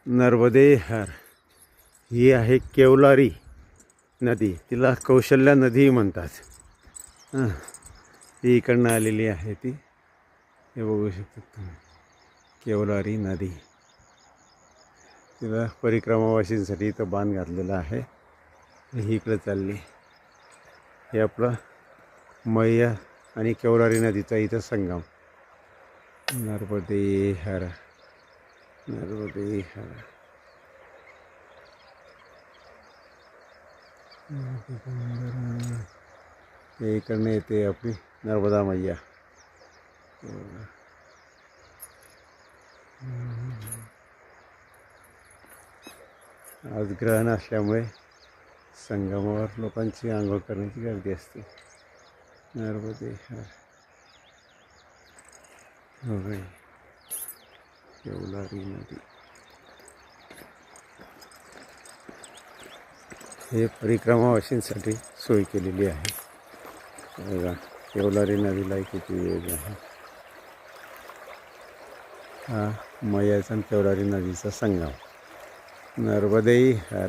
नर्मदे हर. ही आहे केवलारी नदी, तिला कौशल्या नदी म्हणतात. हां, ही इकडनं आलेली आहे ती. हे बघू शकता तुम्ही, केवलारी नदी. तिला परिक्रमावासींसाठी इथं बांध घातलेला आहे. ही इकडे चालली. हे आपलं मैया आणि केवलारी नदीचा इथं संगम. नर्मदे हर, नर्मदे हर. हे इकडनं येते आपली नर्मदा मैया. आज ग्रहण असल्यामुळे संगमावर लोकांची आंघोळ करण्याची गर्दी असते. नर्मदे हर. केवलारी नदी. हे परिक्रमावासींसाठी सोय केलेली आहे. बघा, केवलारी नदीला किती वेग आहे. हा मैयाचा आणि केवलारी नदीचा संगम. नर्मदे हर.